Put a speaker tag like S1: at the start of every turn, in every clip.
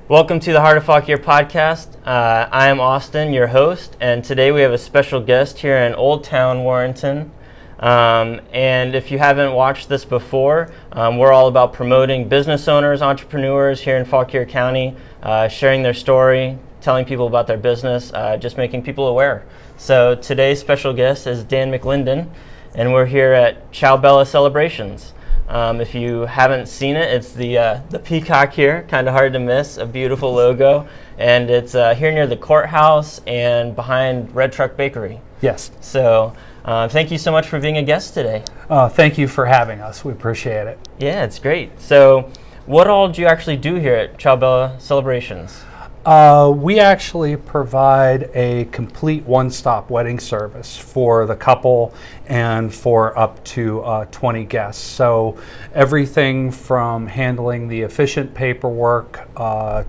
S1: Welcome to the Heart of Fauquier podcast. I am Austin, your host, and today we have a special guest here in Old Town Warrenton. And if you haven't watched this before, we're all about promoting business owners, entrepreneurs here in Fauquier County, sharing their story, telling people about their business, just making people aware. So today's special guest is Dan McLinden, and we're here at Ciao Bella Celebrations. If you haven't seen it, it's the peacock here, kind of hard to miss, a beautiful logo, and it's here near the courthouse and behind Red Truck Bakery.
S2: Yes.
S1: So thank you so much for being a guest today.
S2: Thank you for having us. We appreciate it.
S1: Yeah, it's great. So what all do you actually do here at Ciao Bella Celebrations?
S2: We actually provide a complete one-stop wedding service for the couple and for up to 20 guests. So everything from handling the efficient paperwork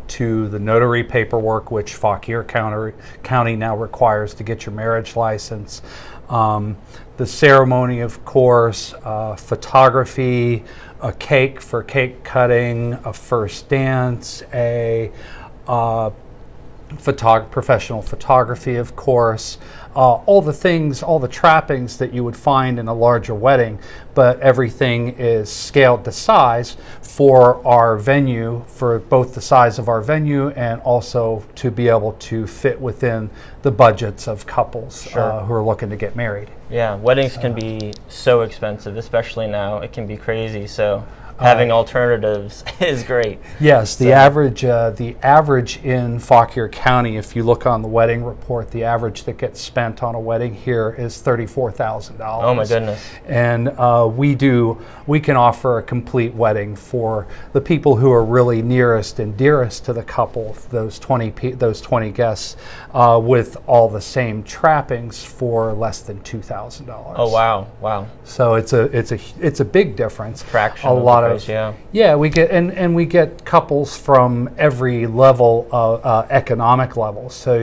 S2: to the notary paperwork, which Fauquier County now requires to get your marriage license. The ceremony, of course, photography, a cake for cake cutting, a first dance, professional photography, of course, all the things, all the trappings that you would find in a larger wedding, but everything is scaled to size for our venue, for both the size of our venue and also to be able to fit within the budgets of couples who are looking to get married.
S1: Yeah, weddings can be so expensive, especially now. It can be crazy, so having alternatives is great.
S2: Yes, the average in Fauquier County, if you look on the wedding report, the average that gets spent on a wedding here is $34,000.
S1: Oh my goodness! And
S2: we can offer a complete wedding for the people who are really nearest and dearest to the couple, those 20 guests, with all the same trappings for less than $2,000.
S1: Oh wow!
S2: So it's a big difference.
S1: Fraction. A lot.
S2: We get couples from every level of economic level. So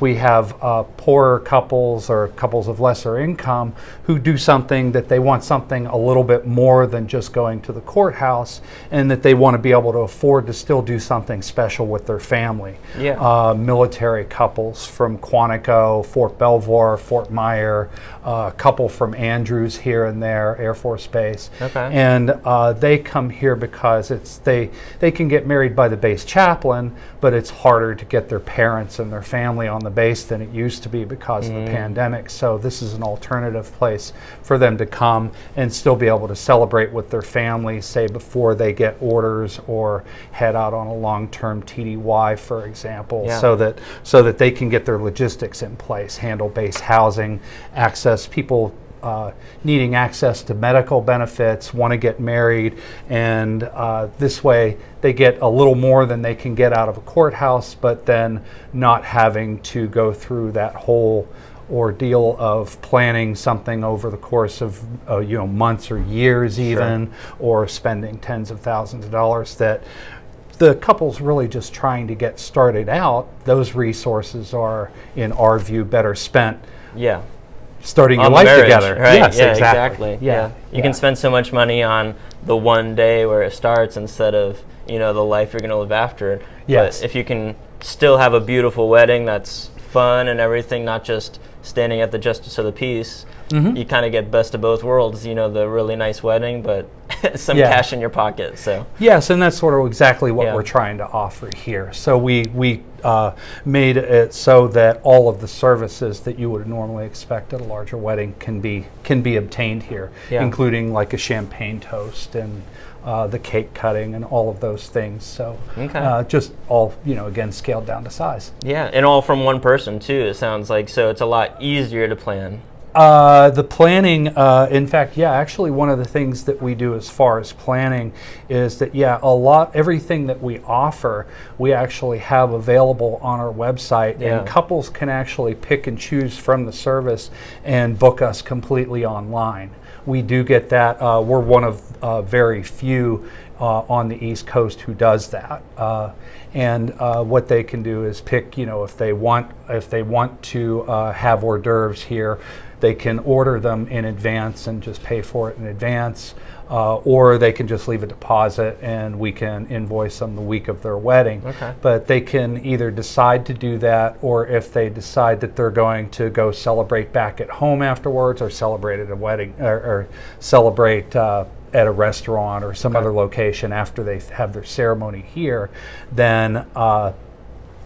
S2: we have poorer couples or couples of lesser income who do something that they want something a little bit more than just going to the courthouse, and that they want to be able to afford to still do something special with their family.
S1: Yeah.
S2: Military couples from Quantico, Fort Belvoir, Fort Myer, a couple from Andrews here and there, Air Force Base.
S1: Okay.
S2: And they come here because they can get married by the base chaplain, but it's harder to get their parents and their family on the base than it used to be because of the pandemic. So this is an alternative place for them to come and still be able to celebrate with their family, say before they get orders or head out on a long-term TDY, for example, so that they can get their logistics in place, handle base housing, access people needing access to medical benefits, want to get married, and this way they get a little more than they can get out of a courthouse, but then not having to go through that whole ordeal of planning something over the course of months or years even, or spending tens of thousands of dollars that the couple's really just trying to get started out. Those resources are, in our view, better spent starting your life
S1: marriage,
S2: together.
S1: Right?
S2: Yes,
S1: yeah,
S2: exactly.
S1: You can spend so much money on the one day where it starts instead of the life you're going to live after.
S2: Yes.
S1: But if you can still have a beautiful wedding that's fun and everything, not just standing at the justice of the peace, you kind of get best of both worlds. The really nice wedding, but some cash in your pocket. So
S2: yes, and that's sort of exactly what we're trying to offer here. So we made it so that all of the services that you would normally expect at a larger wedding can be obtained here, including like a champagne toast and the cake cutting and all of those things. So just all again scaled down to size.
S1: Yeah, and all from one person too. It sounds like, so it's a lot easier to plan.
S2: The planning, in fact, actually one of the things that we do as far as planning is that, everything that we offer, we actually have available on our website, and couples can actually pick and choose from the service and book us completely online. We do get that. We're one of very few on the East Coast who does that. And what they can do is pick, if they want to have hors d'oeuvres here, they can order them in advance and just pay for it in advance. Or they can just leave a deposit and we can invoice them the week of their wedding.
S1: Okay.
S2: But they can either decide to do that, or if they decide that they're going to go celebrate back at home afterwards, or celebrate at a wedding, or celebrate at a restaurant or some other location after they have their ceremony here, then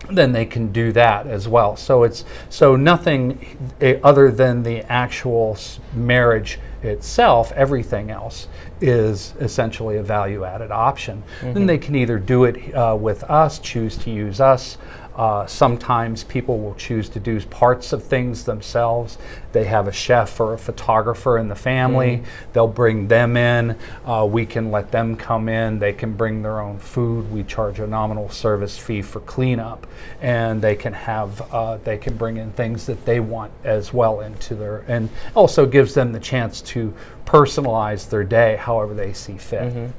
S2: they can do that as well. So nothing other than the actual marriage itself. Everything else is essentially a value-added option. Then they can either do it with us, choose to use us. Sometimes people will choose to do parts of things themselves. They have a chef or a photographer in the family. They'll bring them in. We can let them come in. They can bring their own food. We charge a nominal service fee for cleanup, and they can bring in things that they want as well into and also gives them the chance to personalize their day however they see fit.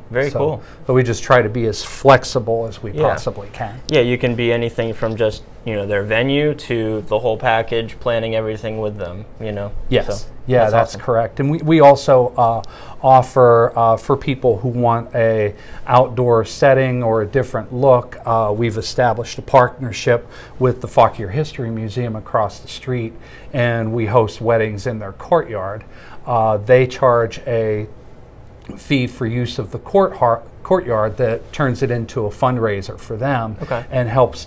S1: Very cool.
S2: So we just try to be as flexible as we possibly can.
S1: Yeah, you can be anything from just, their venue to the whole package, planning everything with them,
S2: Yes.
S1: So
S2: that's
S1: awesome.
S2: Correct. And we also offer for people who want a outdoor setting or a different look, we've established a partnership with the Fauquier History Museum across the street, and we host weddings in their courtyard. They charge a fee for use of the courtyard that turns it into a fundraiser for them, and helps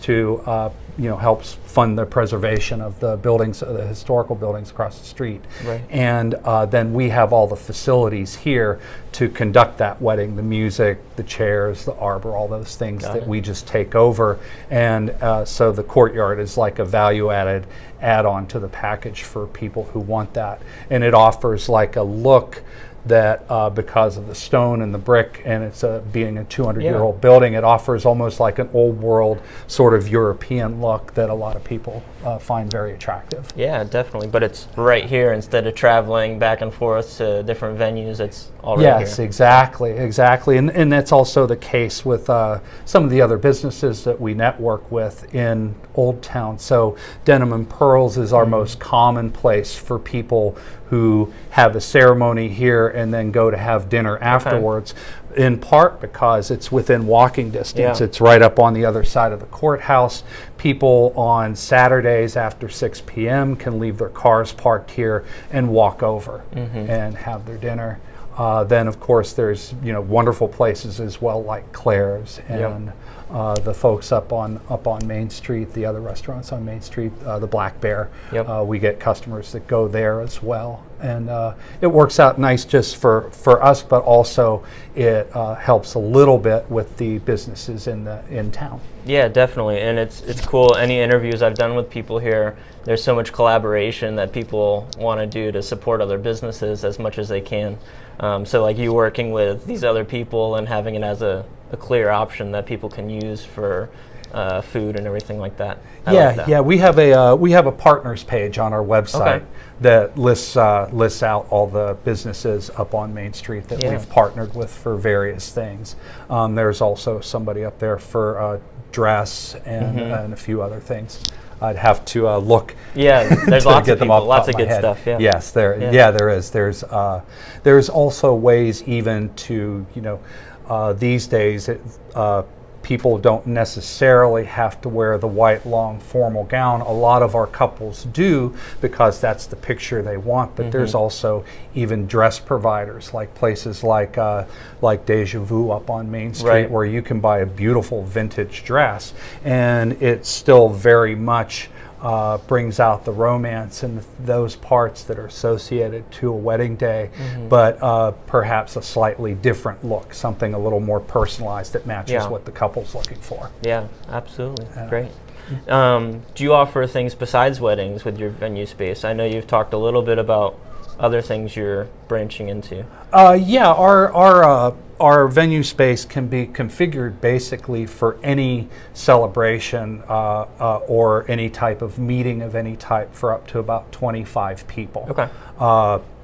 S2: fund the preservation of the buildings, the historical buildings across the street.
S1: Right.
S2: And then we have all the facilities here to conduct that wedding: the music, the chairs, the arbor, all those things that we just take over. And so the courtyard is like a value-added add-on to the package for people who want that, and it offers like a look that because of the stone and the brick, and it's being a 200-year-old building, it offers almost like an old world sort of European look that a lot of people find very attractive.
S1: Yeah, definitely. But it's right here instead of traveling back and forth to different venues. It's all right here.
S2: Yes, exactly. And that's also the case with some of the other businesses that we network with in Old Town. So Denim and Pearls is our most common place for people who have a ceremony here and then go to have dinner afterwards, in part because it's within walking distance. It's right up on the other side of the courthouse. People on Saturdays after 6 p.m. can leave their cars parked here and walk over and have their dinner. Then, of course, there's wonderful places as well, like Claire's and the folks up on Main Street, the other restaurants on Main Street, the Black Bear. We get customers that go there as well, and it works out nice just for us, but also it helps a little bit with the businesses in town.
S1: Yeah, definitely, and it's cool. Any interviews I've done with people here, there's so much collaboration that people want to do to support other businesses as much as they can. So like you working with these other people and having it as a clear option that people can use for food and everything like that. I like that.
S2: We have a partners page on our website that lists out all the businesses up on Main Street that we've partnered with for various things. There's also somebody up there for dress and a few other things. I'd have to look.
S1: Yeah, there's lots of people, lots of good stuff. Yeah.
S2: Yes, there is. There's also ways even to these days people don't necessarily have to wear the white long formal gown. A lot of our couples do because that's the picture they want. But there's also even dress providers, like places like Deja Vu up on Main Street, where you can buy a beautiful vintage dress, and it's still very much brings out the romance and those parts that are associated to a wedding day, but perhaps a slightly different look, something a little more personalized that matches what the couple's looking for.
S1: Yeah, absolutely. Great. Do you offer things besides weddings with your venue space? I know you've talked a little bit about other things you're branching into?
S2: Yeah, our venue space can be configured basically for any celebration or any type of meeting of any type for up to about 25 people.
S1: Okay.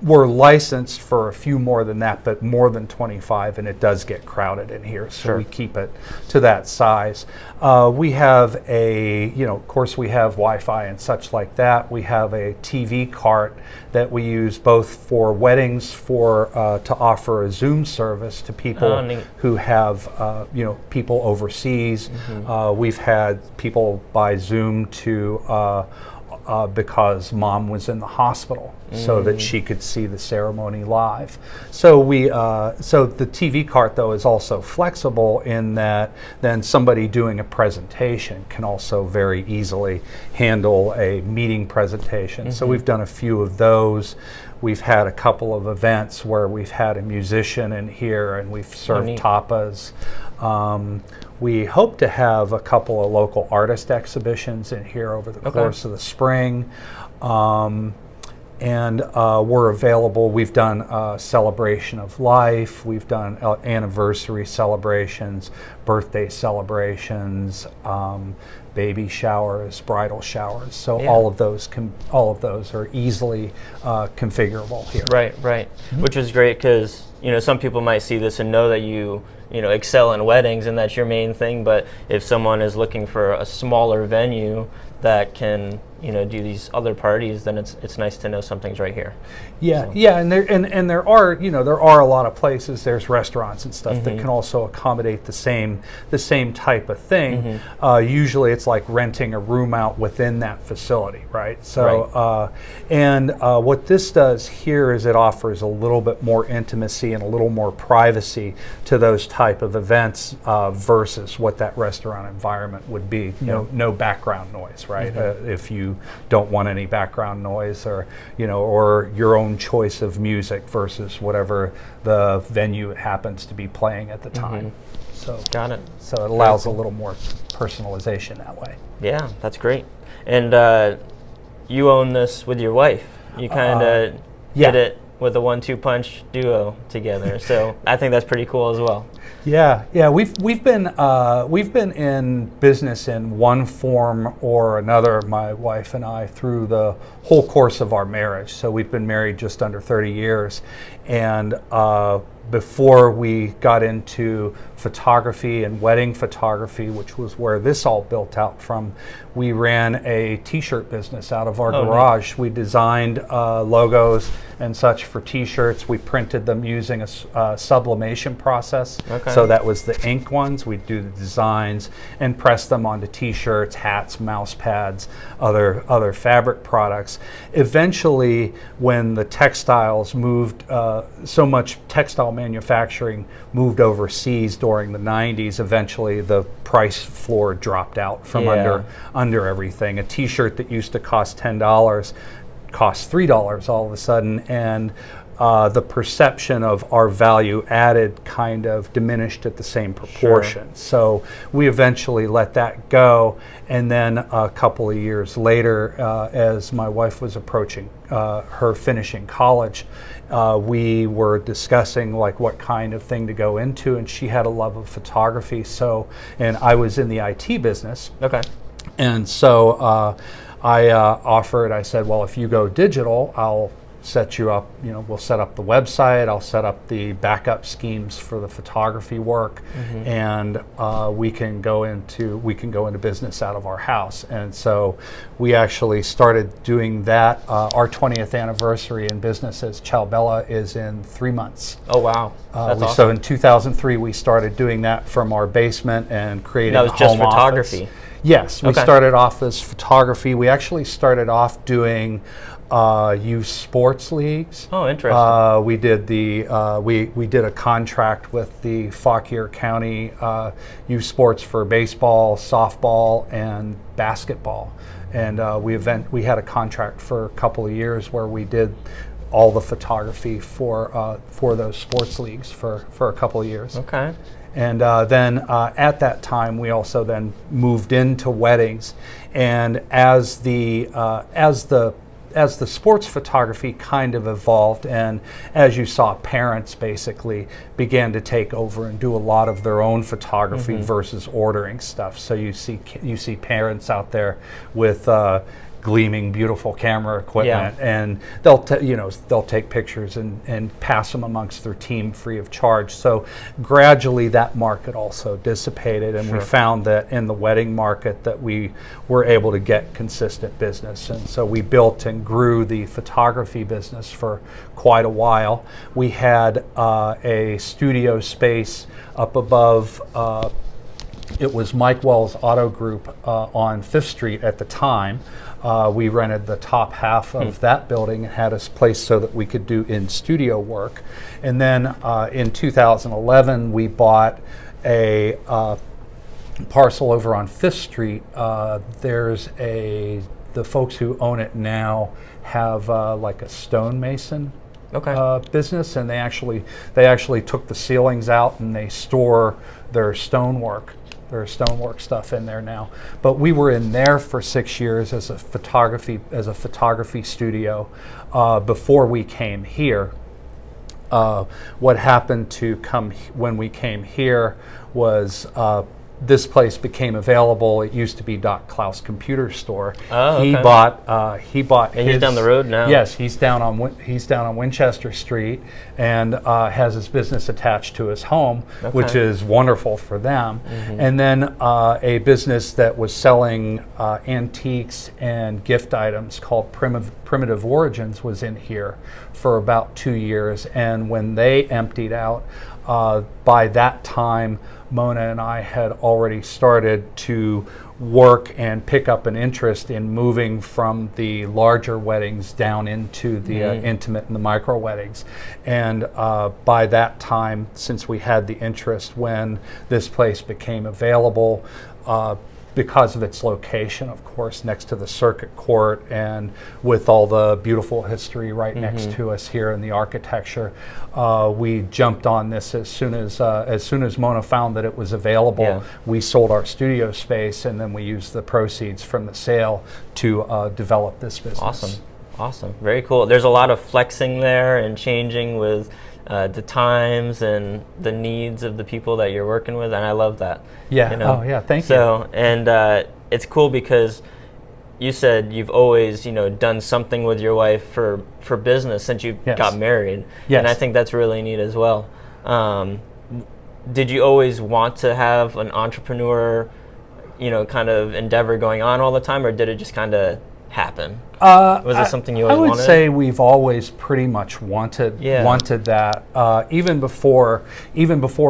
S2: We're licensed for a few more than that, but more than 25, and it does get crowded in here, so
S1: Sure.
S2: we keep it to that size. We have of course we have Wi-Fi and such like that. We have a TV cart that we use both for weddings to offer a Zoom service to people who have, people overseas. We've had people by Zoom because mom was in the hospital so that she could see the ceremony live. So the TV cart though is also flexible in that then somebody doing a presentation can also very easily handle a meeting presentation. So we've done a few of those. We've had a couple of events where we've had a musician in here and we've served tapas. We hope to have a couple of local artist exhibitions in here over the course of the spring. And we're available. We've done celebration of life. We've done anniversary celebrations, birthday celebrations, baby showers, bridal showers. So all of those are easily configurable here.
S1: Right. Which is great because some people might see this and know that you excel in weddings and that's your main thing. But if someone is looking for a smaller venue that can do these other parties, then it's nice to know something's right here.
S2: And there are a lot of places. There's restaurants and stuff that can also accommodate the same type of thing. Usually it's like renting a room out within that facility, right? So what this does here is it offers a little bit more intimacy and a little more privacy to those type of events versus what that restaurant environment would be. No background noise, right? If you don't want any background noise, or your own choice of music versus whatever the venue happens to be playing at the time. So
S1: got it.
S2: So it allows a little more personalization that way.
S1: Yeah, that's great. And you own this with your wife. You kind of did it with a 1-2 punch duo together. So I think that's pretty cool as well.
S2: Yeah. We've been in business in one form or another, my wife and I, through the whole course of our marriage. So we've been married just under 30 years, and before we got into photography and wedding photography, which was where this all built out from, we ran a t-shirt business out of our garage. Nice. We designed logos and such for t-shirts. We printed them using a sublimation process. So that was the ink ones. We'd do the designs and press them onto t-shirts, hats, mouse pads, other fabric products. Eventually, when the textiles moved, so much textile manufacturing moved overseas during the 90s, eventually the price floor dropped out from under everything. A t-shirt that used to cost $10 costs $3 all of a sudden, and the perception of our value added kind of diminished at the same proportion. So we eventually let that go, and then a couple of years later, as my wife was approaching her finishing college, we were discussing like what kind of thing to go into, and she had a love of photography. And I was in the IT business. And so I said, well, if you go digital, I'll set you up, we'll set up the website, I'll set up the backup schemes for the photography work, and we can go into business out of our house. And so we actually started doing that. Our 20th anniversary in business as Ciao Bella is in 3 months.
S1: Oh wow, that's awesome.
S2: So in 2003 we started doing that from our basement and creating
S1: that was
S2: a
S1: just
S2: home
S1: photography
S2: office. Yes, we started off as photography. We actually started off doing youth sports leagues.
S1: Oh, interesting.
S2: We did we did a contract with the Fauquier County youth sports for baseball, softball, and basketball, and we had a contract for a couple of years where we did all the photography for those sports leagues for a couple of years. And then at that time, we also then moved into weddings, and as the as the sports photography kind of evolved, and as you saw, parents basically began to take over and do a lot of their own photography versus ordering stuff. So you see parents out there with gleaming, beautiful camera equipment, and they'll take pictures and pass them amongst their team free of charge. So gradually that market also dissipated, and we found that in the wedding market that we were able to get consistent business, and so we built and grew the photography business for quite a while. We had a studio space up above. It was Mike Wells Auto Group on 5th Street at the time. We rented the top half of that building and had a place so that we could do in-studio work. And then in 2011, we bought a parcel over on 5th Street. The folks who own it now have like a stonemason business, and they actually took the ceilings out and they store their stonework stuff in there now. But we were in there for 6 years as a photography studio before we came here. What happened when we came here was this place became available. It used to be Doc Klaus Computer Store.
S1: Oh, okay.
S2: He bought.
S1: And he's down the road now.
S2: Yes, he's down on Winchester Street, and has his business attached to his home, which is wonderful for them. And then a business that was selling antiques and gift items called Primitive Origins was in here for about 2 years. And when they emptied out, by that time, Mona and I had already started to work and pick up an interest in moving from the larger weddings down into the intimate and the micro weddings. And by that time, since we had the interest, when this place became available, because of its location, of course, next to the circuit court, and with all the beautiful history right next to us here in the architecture, we jumped on this as soon as Mona found that it was available. We sold our studio space, and then we used the proceeds from the sale to develop this business.
S1: Awesome, very cool. There's a lot of flexing there and changing with the times and the needs of the people that you're working with, and I love that.
S2: Thank you.
S1: So, and it's cool because you said you've always, done something with your wife for business since you got married. And I think that's really neat as well. Did you always want to have an entrepreneur, kind of endeavor going on all the time, or did it just kind of happen? Was it something you always wanted?
S2: I would say we've always pretty much wanted that. Even before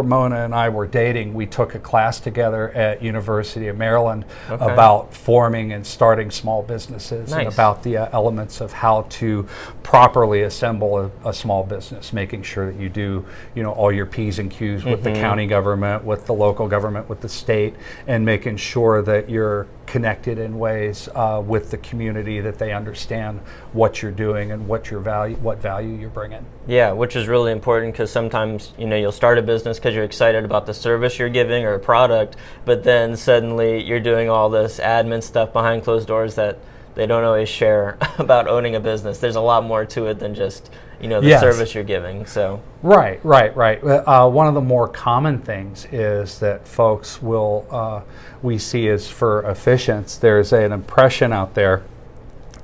S2: Mona and I were dating, we took a class together at University of Maryland about forming and starting small businesses, and about the elements of how to properly assemble a small business, making sure that you do all your P's and Q's with the county government, with the local government, with the state, and making sure that you're connected in ways with the community, that they understand what you're doing and what value you're bringing.
S1: Yeah, which is really important, because sometimes you'll start a business because you're excited about the service you're giving or a product, but then suddenly you're doing all this admin stuff behind closed doors that they don't always share about owning a business. There's a lot more to it than just the service you're giving. So
S2: right. One of the more common things is that folks we see is for officiants. There's an impression out there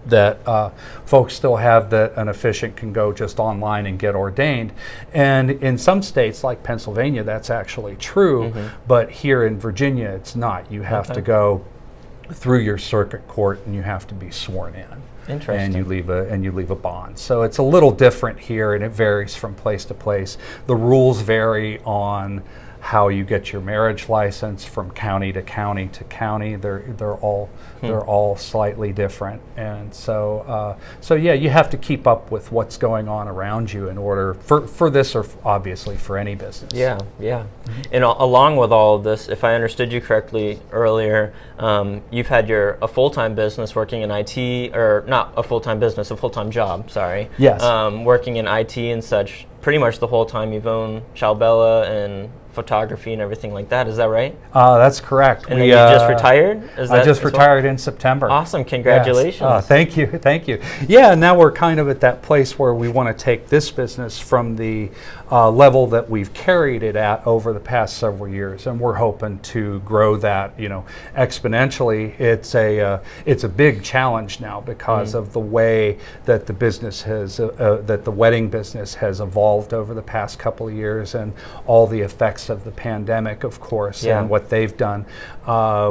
S2: that folks still have that an officiant can go just online and get ordained. And in some states like Pennsylvania, that's actually true, but here in Virginia, it's not. You have to go through your circuit court, and you have to be sworn in.
S1: Interesting.
S2: And you leave a bond. So it's a little different here, and it varies from place to place. The rules vary on how you get your marriage license from county to county to county. They're all slightly different, and so you have to keep up with what's going on around you in order for this, or obviously for any business.
S1: Yeah. And along with all of this, if I understood you correctly earlier, you've had a full-time business working in IT, or not a full-time business, a full-time job. Sorry.
S2: Yes.
S1: Working in IT and such, pretty much the whole time you've owned Ciao Bella and photography and everything like that. Is that right?
S2: That's correct.
S1: And then you just retired?
S2: I just retired in September.
S1: Awesome. Congratulations.
S2: Yes. Thank you. Thank you. Yeah, now we're kind of at that place where we want to take this business from the level that we've carried it at over the past several years, and we're hoping to grow that, exponentially. It's a big challenge now because of the way that the business has, that the wedding business has evolved over the past couple of years, and all the effects of the pandemic, of course, and what they've done.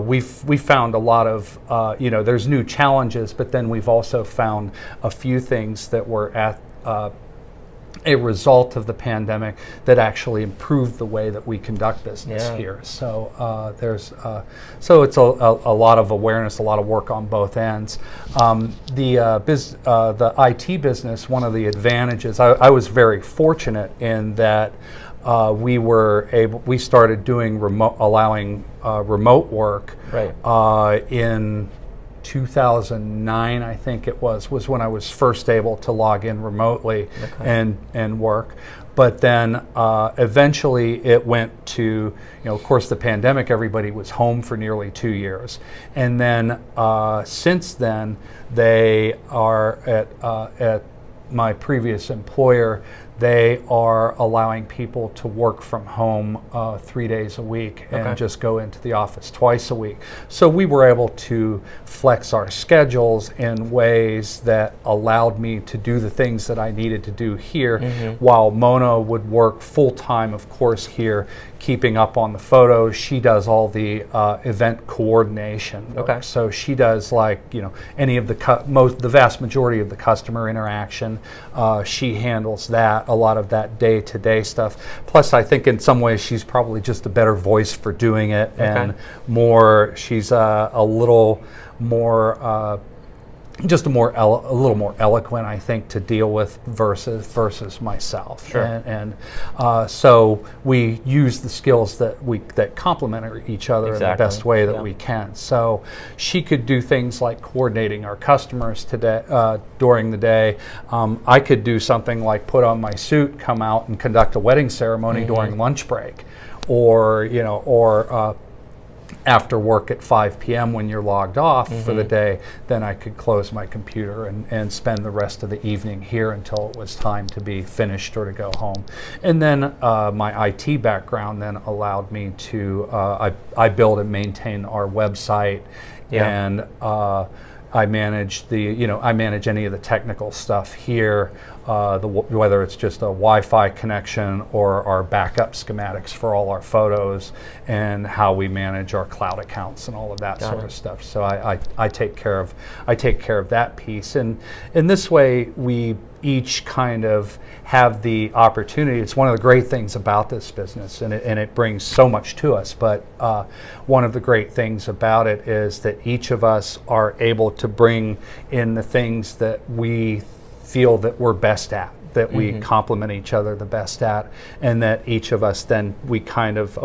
S2: We've found a lot of, there's new challenges, but then we've also found a few things that were at a result of the pandemic that actually improved the way that we conduct business here. So so it's a lot of awareness, a lot of work on both ends. The IT business, one of the advantages, I was very fortunate in that we started doing allowing remote work in 2009, I think it was when I was first able to log in remotely and work. But then eventually it went to, of course, the pandemic, everybody was home for nearly 2 years. And then since then, they are at my previous employer, they are allowing people to work from home 3 days a week and just go into the office twice a week. So we were able to flex our schedules in ways that allowed me to do the things that I needed to do here, while Mona would work full-time, of course, here, keeping up on the photos. She does all the event coordination work. So she does, any of the vast majority of the customer interaction. She handles that, a lot of that day-to-day stuff. Plus, I think in some ways she's probably just a better voice for doing it, and she's a little more just a little more eloquent, I think, to deal with versus myself.
S1: Sure.
S2: And so we use the skills that complement each other in the best way that we can. So she could do things like coordinating our customers today during the day. I could do something like put on my suit, come out and conduct a wedding ceremony during lunch break, or after work at 5 p.m. when you're logged off for the day, then I could close my computer and spend the rest of the evening here until it was time to be finished or to go home. And then my IT background then allowed me to, I build and maintain our website, and I manage I manage any of the technical stuff here, whether it's just a Wi-Fi connection or our backup schematics for all our photos, and how we manage our cloud accounts and all of that sort of stuff. So I take care of that piece, and in this way we each kind of have the opportunity. It's one of the great things about this business, and it brings so much to us, but one of the great things about it is that each of us are able to bring in the things that we feel that we're best at, that we complement each other the best at, and that each of us then we kind of,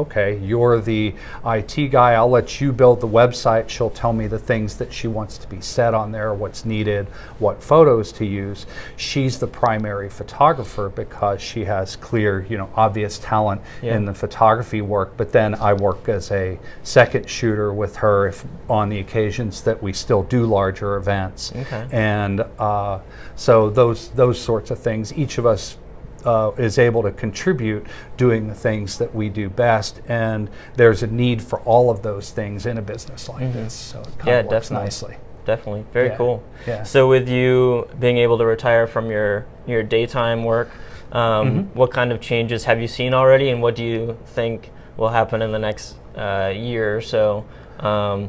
S2: you're the IT guy, I'll let you build the website, she'll tell me the things that she wants to be said on there, what's needed, what photos to use. She's the primary photographer because she has clear, obvious talent in the photography work, but then I work as a second shooter with her on the occasions that we still do larger events. And so those sorts of things. Each of us is able to contribute doing the things that we do best, and there's a need for all of those things in a business like this. So it kind of works nicely.
S1: Definitely, very cool.
S2: Yeah.
S1: So with you being able to retire from your daytime work, what kind of changes have you seen already, and what do you think will happen in the next year or so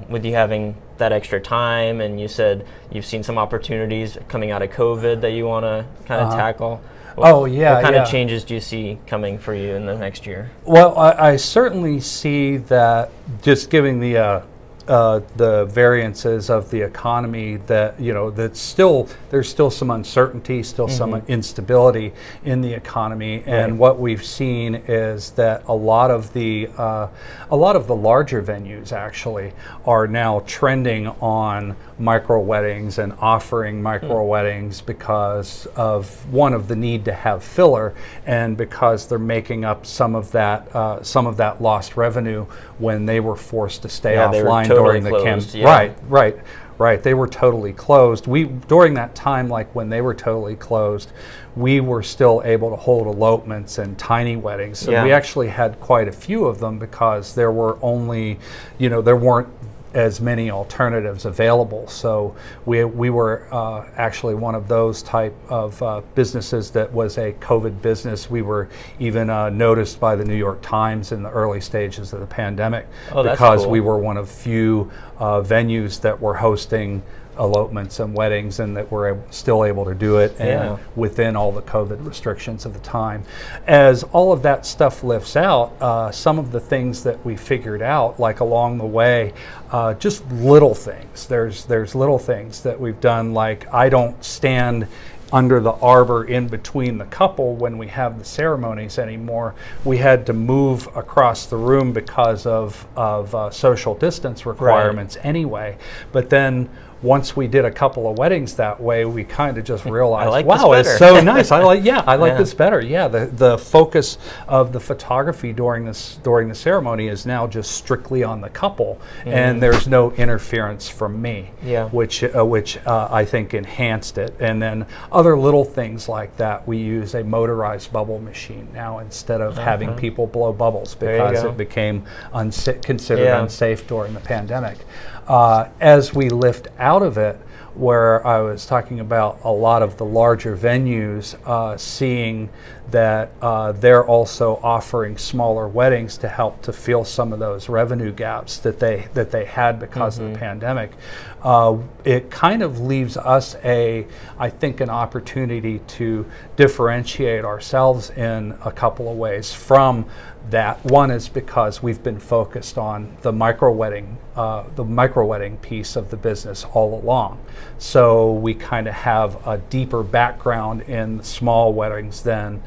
S1: with you having that extra time? And you said you've seen some opportunities coming out of COVID that you want to kind of tackle. What kind of changes do you see coming for you in the next year?
S2: Well, I certainly see that just giving the the variances of the economy that, there's still some uncertainty, still some instability in the economy. And what we've seen is that a lot of the larger venues actually are now trending on micro weddings and offering micro weddings because of the need to have filler, and because they're making up some of that lost revenue when they were forced to stay offline during the campaign. Right. They were totally closed. During that time, like when they were totally closed, we were still able to hold elopements and tiny weddings. So we actually had quite a few of them because there were only, there weren't as many alternatives available. So we were actually one of those type of businesses that was a COVID business. We were even noticed by the New York Times in the early stages of the pandemic because we were one of few venues that were hosting elopements and weddings, and that we're still able to do it and within all the COVID restrictions of the time. As all of that stuff lifts out, some of the things that we figured out, like along the way, just little things. There's little things that we've done, like I don't stand under the arbor in between the couple when we have the ceremonies anymore. We had to move across the room because of social distance requirements anyway. But then once we did a couple of weddings that way, we kind of just realized, wow, it's so nice. I like this better. Yeah, the focus of the photography during the ceremony is now just strictly on the couple, and there's no interference from me. Which I think enhanced it. And then other little things like that, we use a motorized bubble machine now instead of having people blow bubbles because it became considered unsafe during the pandemic. As we lift out of it, where I was talking about a lot of the larger venues seeing that they're also offering smaller weddings to help to fill some of those revenue gaps that they had because of the pandemic. It kind of leaves us I think an opportunity to differentiate ourselves in a couple of ways from that. One is because we've been focused on the micro wedding piece of the business all along. So we kind of have a deeper background in small weddings than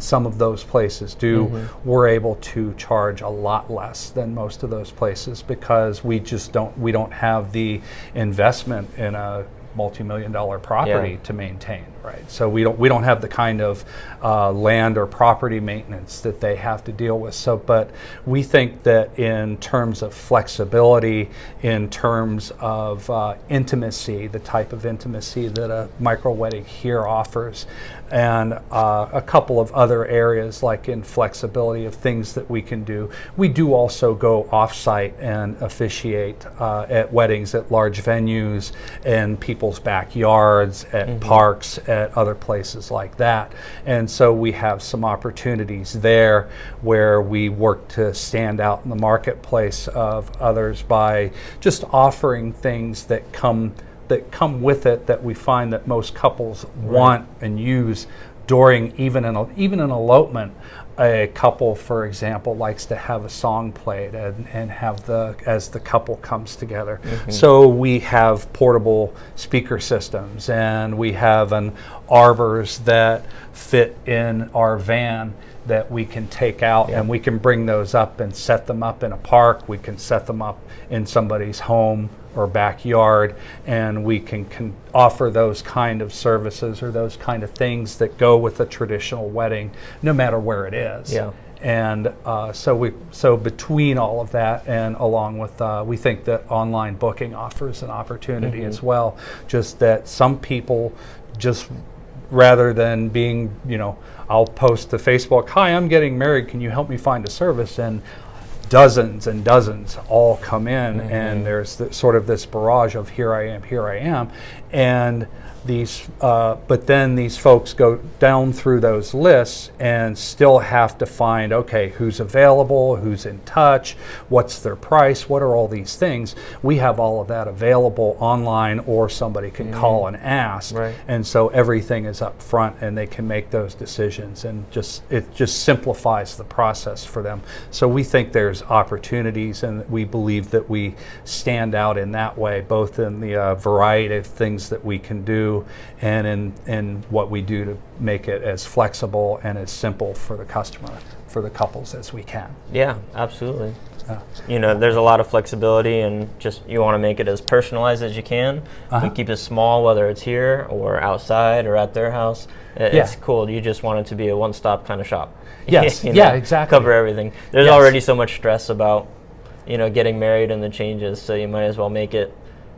S2: some of those places do. We're able to charge a lot less than most of those places because we don't have the investment in a multi-million-dollar property to maintain, right? So we don't have the kind of land or property maintenance that they have to deal with. So, but we think that in terms of flexibility, in terms of intimacy, the type of intimacy that a micro wedding here offers, and a couple of other areas like in flexibility of things that we can do. We do also go off-site and officiate at weddings at large venues and people's backyards, at parks, at other places like that. And so we have some opportunities there where we work to stand out in the marketplace of others by just offering things that come with it that we find that most couples want and use during even an elopement. A couple, for example, likes to have a song played and have as the couple comes together. So we have portable speaker systems, and we have arbors that fit in our van that we can take out, and we can bring those up and set them up in a park. We can set them up in somebody's home or backyard, and we can offer those kind of services or those kind of things that go with a traditional wedding, no matter where it is. And so between all of that, and along with we think that online booking offers an opportunity as well. Just that some people just, rather than being, I'll post to Facebook, "Hi, I'm getting married. Can you help me find a service?" And dozens and dozens all come in, and there's sort of this barrage of here I am, and but then these folks go down through those lists and still have to find, okay, who's available, who's in touch, what's their price, what are all these things. We have all of that available online, or somebody can call and ask.
S1: Right.
S2: And so everything is up front and they can make those decisions, and it just simplifies the process for them. So we think there's opportunities, and we believe that we stand out in that way, both in the variety of things that we can do and in what we do to make it as flexible and as simple for the customer, for the couples, as we can.
S1: Yeah, absolutely. There's a lot of flexibility, and just you want to make it as personalized as you can. You keep it small, whether it's here or outside or at their house. It's cool. You just want it to be a one-stop kind of shop.
S2: Yes, exactly.
S1: Cover everything. There's already so much stress about, getting married and the changes, so you might as well make it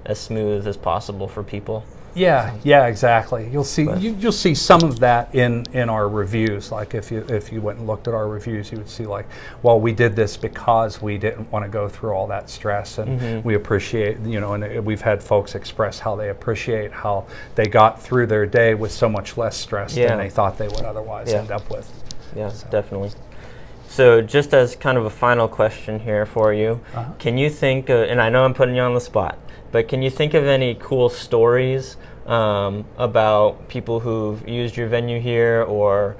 S1: as smooth as possible for people.
S2: Yeah, exactly. You'll see some of that in our reviews. Like if you went and looked at our reviews, you would see like, well, we did this because we didn't want to go through all that stress, and we appreciate, and we've had folks express how they appreciate how they got through their day with so much less stress than they thought they would otherwise end up with.
S1: Yeah, definitely. So just as kind of a final question here for you, can you think of, and I know I'm putting you on the spot, but can you think of any cool stories about people who've used your venue here, or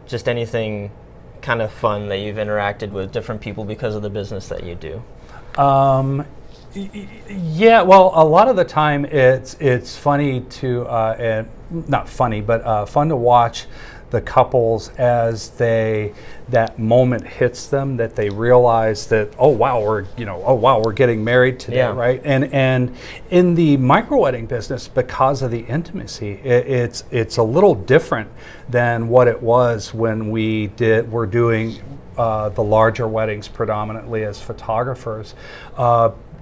S1: just anything kind of fun that you've interacted with different people because of the business that you do?
S2: Yeah, well, a lot of the time it's funny to, and not funny, but fun to watch the couples as that moment hits them, that they realize that, oh wow, we're getting married today, right? And in the micro wedding business, because of the intimacy, it's a little different than what it was when we're doing the larger weddings predominantly as photographers,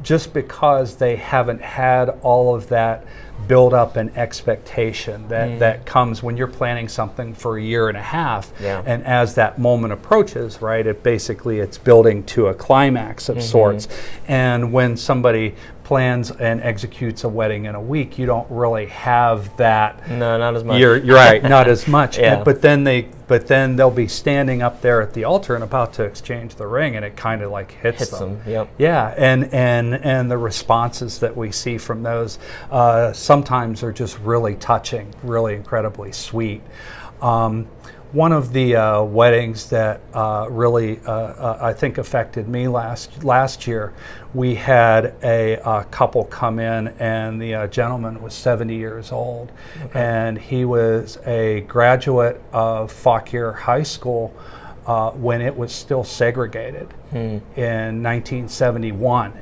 S2: just because they haven't had all of that build up and expectation that comes when you're planning something for a year and a half, and as that moment approaches, right, it's building to a climax of sorts. And when somebody plans and executes a wedding in a week, you don't really have that.
S1: No, not as much.
S2: You're right, not as much.
S1: Yeah.
S2: But then they'll be standing up there at the altar and about to exchange the ring, and it kind of like hits them.
S1: Yep.
S2: Yeah, and the responses that we see from those sometimes are just really touching, really incredibly sweet. One of the weddings that really I think affected me last year, we had a couple come in, and the gentleman was 70 years old, and he was a graduate of Fauquier High School when it was still segregated in 1971.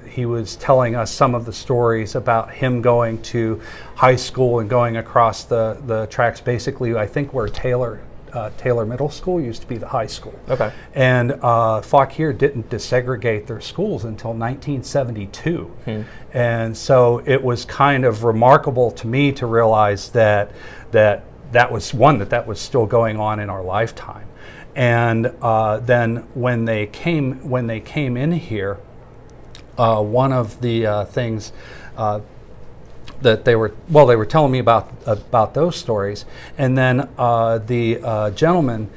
S2: He was telling us some of the stories about him going to high school and going across the tracks, basically, I think where Taylor Middle School used to be the high school. Okay. And Fauquier didn't desegregate their schools until 1972. And so it was kind of remarkable to me to realize that was still going on in our lifetime. And then when they came in here, one of the things that they were telling me about those stories, and then the gentleman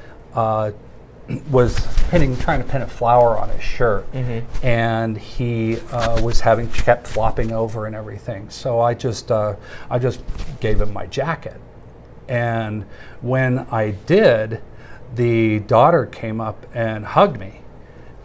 S2: was trying to pin a flower on his shirt, and he kept flopping over and everything. So I just gave him my jacket, and when I did, the daughter came up and hugged me.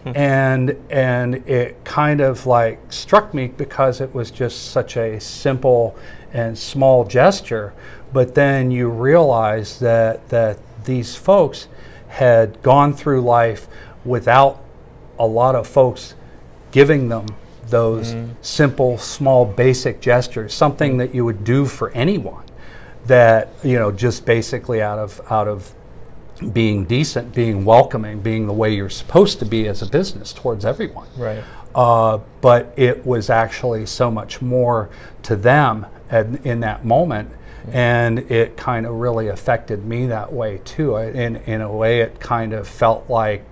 S2: And it kind of like struck me because it was just such a simple and small gesture, but then you realize that these folks had gone through life without a lot of folks giving them those simple, small, basic gestures, something that you would do for anyone, that, just basically out of being decent, being welcoming, being the way you're supposed to be as a business towards everyone.
S1: Right.
S2: But it was actually so much more to them in that moment. And it kind of really affected me that way too. In a way, it kind of felt like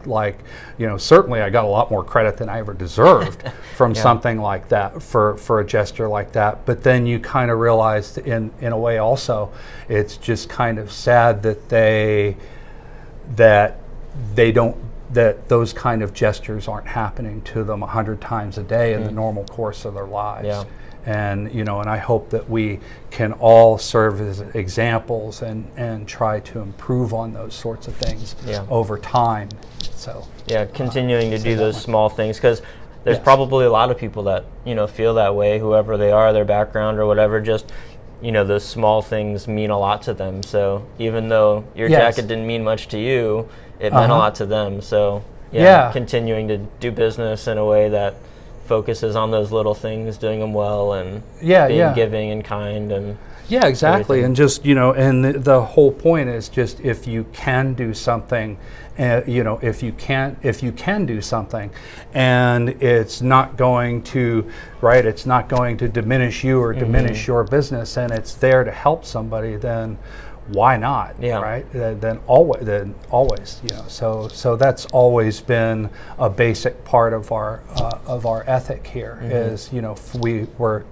S2: certainly I got a lot more credit than I ever deserved from something like that, for a gesture like that. But then you kind of realized in a way also, it's just kind of sad that that those kind of gestures aren't happening to them 100 times a day in the normal course of their lives.
S1: Yeah.
S2: And and I hope that we can all serve as examples and try to improve on those sorts of things over time. So
S1: continuing to do those small things, because there's probably a lot of people that feel that way, whoever they are, their background or whatever. Just those small things mean a lot to them. So even though your jacket didn't mean much to you, it meant a lot to them. So continuing to do business in a way that focuses on those little things, doing them well, and being giving and kind, and
S2: exactly.
S1: everything.
S2: And just and the whole point is just if you can do something, if you can do something, and it's not going to diminish you or diminish your business, and it's there to help somebody, then why not? Right? Then always. So that's always been a basic part of our ethic here. Is we were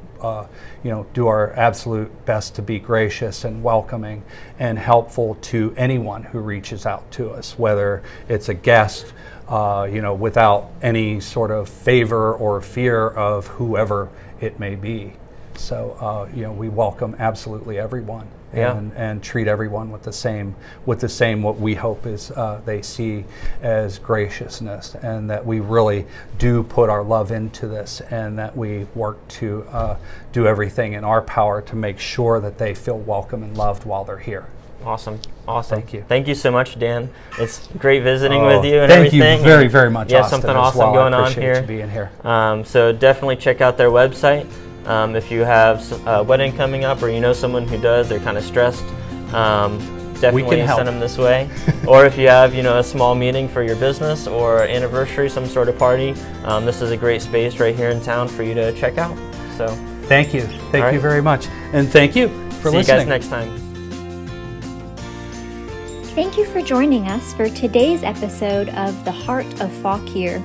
S2: do our absolute best to be gracious and welcoming and helpful to anyone who reaches out to us, whether it's a guest, without any sort of favor or fear of whoever it may be. So we welcome absolutely everyone. And treat everyone with the same what we hope is they see as graciousness, and that we really do put our love into this, and that we work to do everything in our power to make sure that they feel welcome and loved while they're here.
S1: Awesome.
S2: Thank you
S1: so much, Dan. It's great visiting with you and
S2: thank
S1: everything.
S2: Thank you very, very much, Austin.
S1: Something awesome going on here.
S2: You being here.
S1: So definitely check out their website. If you have a wedding coming up, or someone who does, they're kind of stressed, definitely send them this way. Or if you have a small meeting for your business or anniversary, some sort of party, this is a great space right here in town for you to check out. So
S2: thank you very much, and thank you for listening.
S1: See you guys next time.
S3: Thank you for joining us for today's episode of The Heart of Fauquier.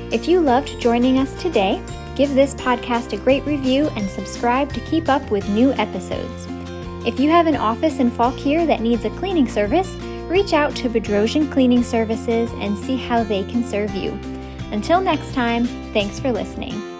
S3: If you loved joining us today, give this podcast a great review and subscribe to keep up with new episodes. If you have an office in Fauquier that needs a cleaning service, reach out to Bedrosian Cleaning Services and see how they can serve you. Until next time, thanks for listening.